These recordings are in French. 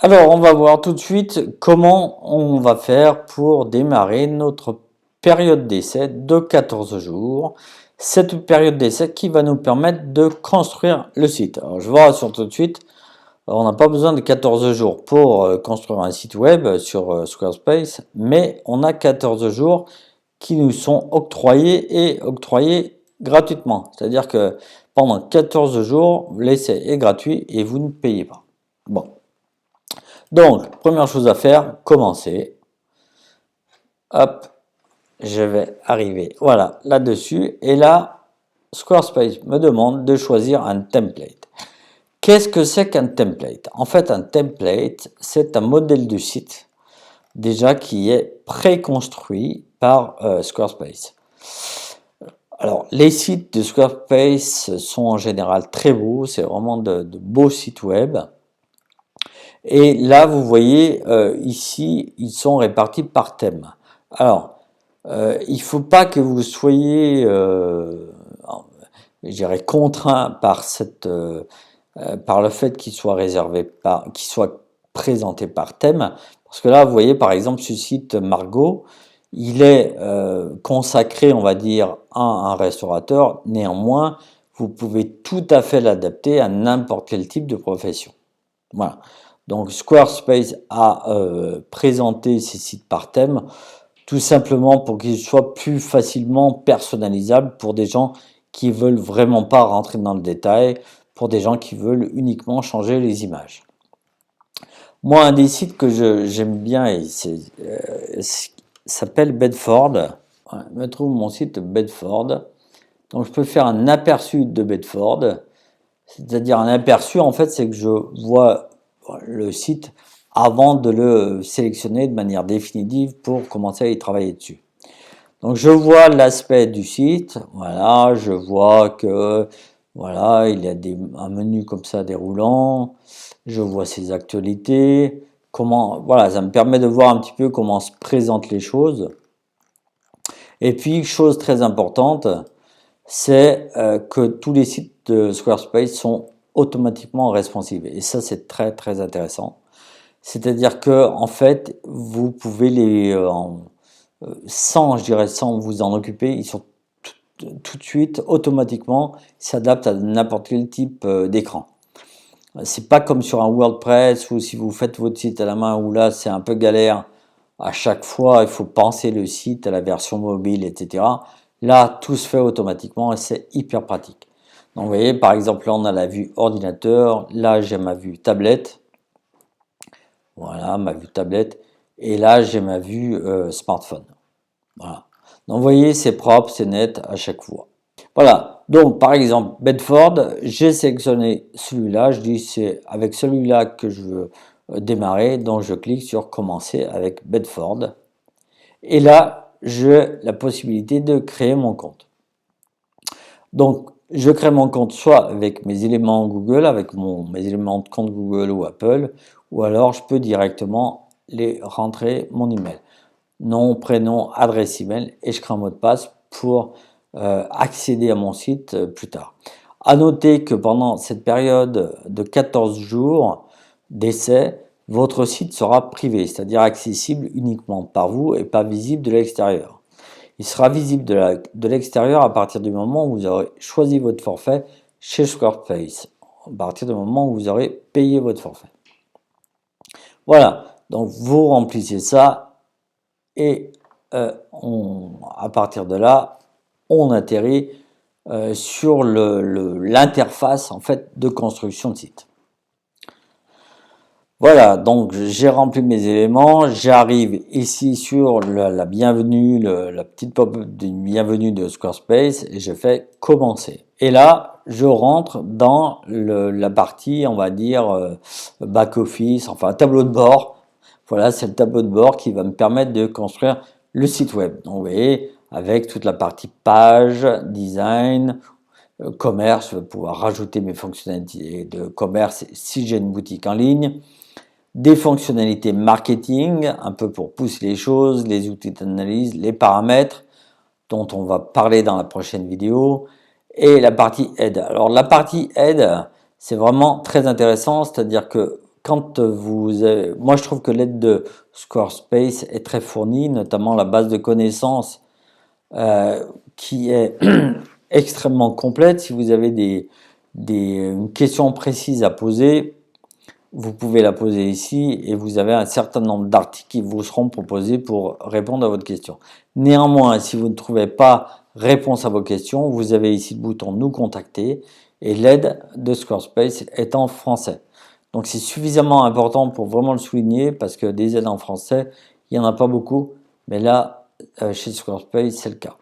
Alors, on va voir tout de suite comment on va faire pour démarrer notre période d'essai de 14 jours. Cette période d'essai qui va nous permettre de construire le site. Alors, je vous rassure tout de suite, on n'a pas besoin de 14 jours pour construire un site web sur Squarespace, mais on a 14 jours qui nous sont octroyés et octroyés gratuitement. C'est-à-dire que pendant 14 jours, l'essai est gratuit et vous ne payez pas. Bon. Donc, première chose à faire, commencer. Hop, je vais arriver, voilà, là-dessus. Et là, Squarespace me demande de choisir un template. Qu'est-ce que c'est qu'un template? En fait, un template, c'est un modèle du site, déjà qui est préconstruit par Squarespace. Alors, les sites de Squarespace sont en général très beaux, c'est vraiment de beaux sites web. Et là, vous voyez, ici, ils sont répartis par thème. Alors, il ne faut pas que vous soyez, je dirais, contraint par par le fait qu'il soit qu'il soit présenté par thème. Parce que là, vous voyez, par exemple, ce site Margot, il est consacré, on va dire, à un restaurateur. Néanmoins, vous pouvez tout à fait l'adapter à n'importe quel type de profession. Voilà. Donc Squarespace a présenté ces sites par thème, tout simplement pour qu'ils soient plus facilement personnalisables pour des gens qui veulent vraiment pas rentrer dans le détail, pour des gens qui veulent uniquement changer les images. Moi, un des sites que j'aime bien, s'appelle Bedford. Voilà, je me trouve mon site Bedford. Donc je peux faire un aperçu de Bedford. C'est-à-dire un aperçu, en fait, c'est que je vois le site avant de le sélectionner de manière définitive pour commencer à y travailler dessus. Donc je vois l'aspect du site, voilà, je vois que voilà, il y a un menu comme ça déroulant, je vois ses actualités, voilà, ça me permet de voir un petit peu comment se présentent les choses. Et puis, chose très importante, c'est que tous les sites de Squarespace sont automatiquement responsive. Et ça, c'est très très intéressant. C'est-à-dire que en fait, vous pouvez je dirais, sans vous en occuper, ils sont tout de suite automatiquement s'adaptent à n'importe quel type d'écran. C'est pas comme sur un WordPress ou si vous faites votre site à la main où là c'est un peu galère. À chaque fois, il faut penser le site à la version mobile, etc. Là, tout se fait automatiquement et c'est hyper pratique. Donc, vous voyez, par exemple, là, on a la vue ordinateur. Là, j'ai ma vue tablette. Voilà, ma vue tablette. Et là, j'ai ma vue smartphone. Voilà. Donc, vous voyez, c'est propre, c'est net à chaque fois. Voilà. Donc, par exemple, Bedford, j'ai sélectionné celui-là. Je dis, c'est avec celui-là que je veux démarrer. Donc, je clique sur commencer avec Bedford. Et là, j'ai la possibilité de créer mon compte. Donc, je crée mon compte soit avec mes éléments Google, avec mes éléments de compte Google ou Apple, ou alors je peux directement les rentrer mon email. Nom, prénom, adresse email, et je crée un mot de passe pour accéder à mon site plus tard. À noter que pendant cette période de 14 jours d'essai, votre site sera privé, c'est-à-dire accessible uniquement par vous et pas visible de l'extérieur. Il sera visible de l'extérieur à partir du moment où vous aurez choisi votre forfait chez Squarespace, à partir du moment où vous aurez payé votre forfait. Voilà, donc vous remplissez ça et à partir de là, on atterrit sur l'interface en fait de construction de site. Voilà, donc j'ai rempli mes éléments, j'arrive ici sur la bienvenue, la petite pop-up de bienvenue de Squarespace et je fais commencer. Et là, je rentre dans la partie, on va dire, back-office, enfin tableau de bord. Voilà, c'est le tableau de bord qui va me permettre de construire le site web. Donc vous voyez, avec toute la partie page, design, commerce, je vais pouvoir rajouter mes fonctionnalités de commerce si j'ai une boutique en ligne. Des fonctionnalités marketing, un peu pour pousser les choses, les outils d'analyse, les paramètres dont on va parler dans la prochaine vidéo, et la partie aide. Alors la partie aide, c'est vraiment très intéressant, c'est-à-dire que quand moi je trouve que l'aide de Squarespace est très fournie, notamment la base de connaissances qui est extrêmement complète. Si vous avez une question précise à poser, vous pouvez la poser ici et vous avez un certain nombre d'articles qui vous seront proposés pour répondre à votre question. Néanmoins, si vous ne trouvez pas réponse à vos questions, vous avez ici le bouton Nous contacter et l'aide de Squarespace est en français. Donc c'est suffisamment important pour vraiment le souligner parce que des aides en français, il n'y en a pas beaucoup, mais là, chez Squarespace, c'est le cas.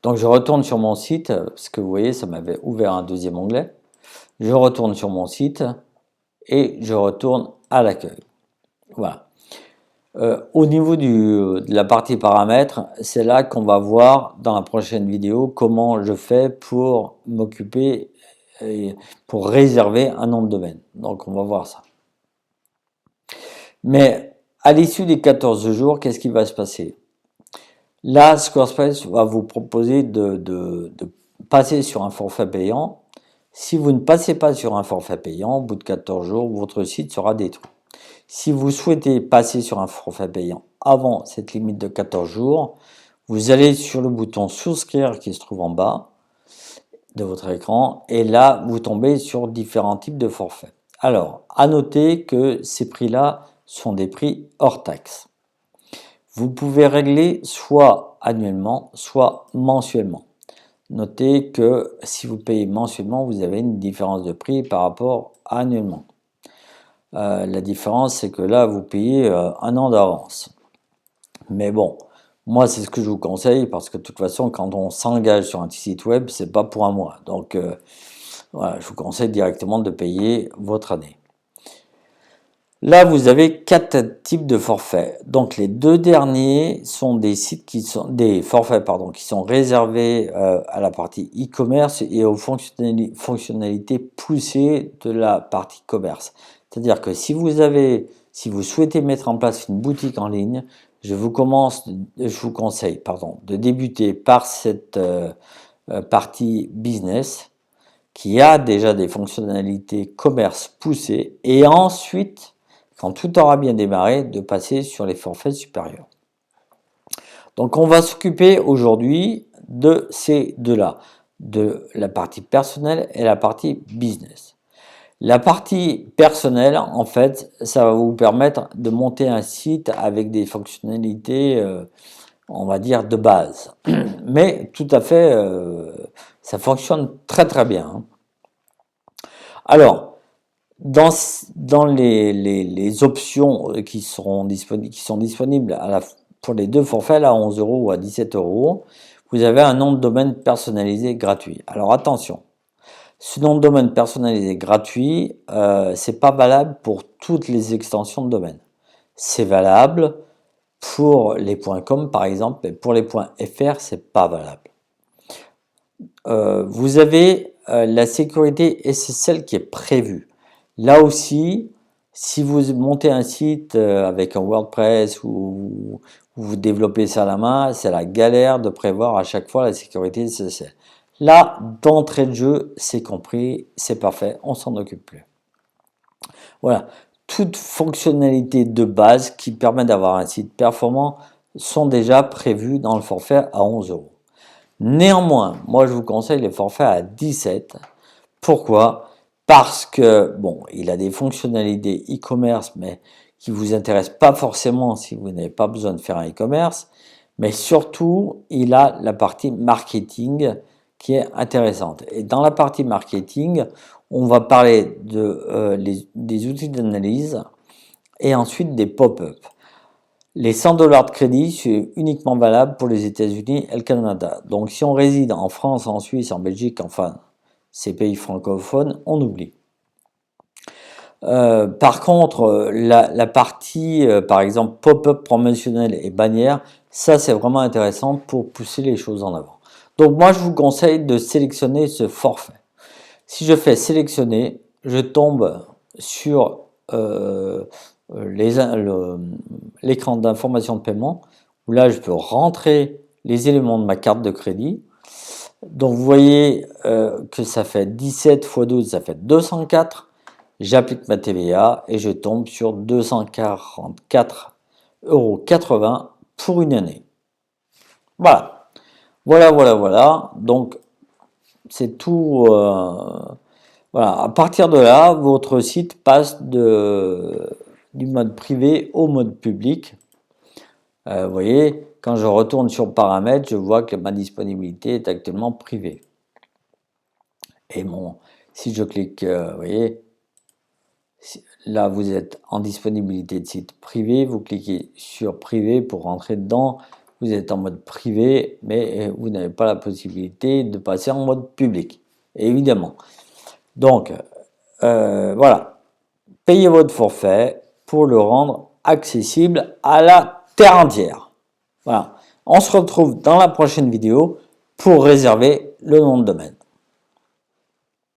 Donc je retourne sur mon site, parce que vous voyez, ça m'avait ouvert un deuxième onglet. Je retourne sur mon site et je retourne à l'accueil. Voilà. Au niveau de la partie paramètres, c'est là qu'on va voir dans la prochaine vidéo comment je fais pour m'occuper, pour réserver un nom de domaine. Donc on va voir ça. Mais à l'issue des 14 jours, qu'est-ce qui va se passer? Là, Squarespace va vous proposer de passer sur un forfait payant. Si vous ne passez pas sur un forfait payant, au bout de 14 jours, votre site sera détruit. Si vous souhaitez passer sur un forfait payant avant cette limite de 14 jours, vous allez sur le bouton souscrire qui se trouve en bas de votre écran et là, vous tombez sur différents types de forfaits. Alors, à noter que ces prix-là sont des prix hors taxe. Vous pouvez régler soit annuellement, soit mensuellement. Notez que si vous payez mensuellement, vous avez une différence de prix par rapport à annuellement. La différence, c'est que là, vous payez un an d'avance. Mais bon, moi, c'est ce que je vous conseille parce que de toute façon, quand on s'engage sur un site web, c'est pas pour un mois. Donc, voilà, je vous conseille directement de payer votre année. Là, vous avez 4 types de forfaits. Donc, les deux derniers sont des forfaits qui sont réservés à la partie e-commerce et aux fonctionnalités poussées de la partie commerce. C'est-à-dire que si vous souhaitez mettre en place une boutique en ligne, je vous conseille, de débuter par cette partie business qui a déjà des fonctionnalités commerce poussées et ensuite, quand tout aura bien démarré, de passer sur les forfaits supérieurs. Donc on va s'occuper aujourd'hui de ces deux-là, de la partie personnelle et la partie business. La partie personnelle, en fait, ça va vous permettre de monter un site avec des fonctionnalités, on va dire, de base. Mais tout à fait, ça fonctionne très très bien, hein. Alors, dans les options qui sont disponibles pour les deux forfaits, là, à 11 € ou à 17 €, vous avez un nom de domaine personnalisé gratuit. Alors attention, ce nom de domaine personnalisé gratuit, c'est pas valable pour toutes les extensions de domaine. C'est valable pour les .com par exemple, mais pour les .fr, c'est pas valable. Vous avez la sécurité SSL qui est prévue. Là aussi, si vous montez un site avec un WordPress ou vous développez ça à la main, c'est la galère de prévoir à chaque fois la sécurité SSL. Là, d'entrée de jeu, c'est compris, c'est parfait, on s'en occupe plus. Voilà, toutes fonctionnalités de base qui permettent d'avoir un site performant sont déjà prévues dans le forfait à 11 €. Néanmoins, moi je vous conseille les forfaits à 17. Pourquoi? Parce que, bon, il a des fonctionnalités e-commerce, mais qui vous intéressent pas forcément si vous n'avez pas besoin de faire un e-commerce. Mais surtout, il a la partie marketing qui est intéressante. Et dans la partie marketing, on va parler des outils d'analyse et ensuite des pop-up. Les 100 $ de crédit, c'est uniquement valable pour les États-Unis et le Canada. Donc, si on réside en France, en Suisse, en Belgique, enfin, ces pays francophones, on oublie. Par contre, la partie, par exemple, pop-up promotionnel et bannière, ça, c'est vraiment intéressant pour pousser les choses en avant. Donc, moi, je vous conseille de sélectionner ce forfait. Si je fais sélectionner, je tombe sur l'écran d'information de paiement où là je peux rentrer les éléments de ma carte de crédit. Donc vous voyez que ça fait 17 x 12, ça fait 204. j'applique ma TVA et je tombe sur 244,80 € pour une année. Voilà, voilà. Donc, c'est tout. Voilà, à partir de là, votre site passe du mode privé au mode public. Vous voyez, quand je retourne sur paramètres, je vois que ma disponibilité est actuellement privée. Et si je clique, vous voyez, là vous êtes en disponibilité de site privé, vous cliquez sur privé pour rentrer dedans, vous êtes en mode privé, mais vous n'avez pas la possibilité de passer en mode public, évidemment. Donc, voilà, payez votre forfait pour le rendre accessible à la terre entière. Voilà, on se retrouve dans la prochaine vidéo pour réserver le nom de domaine.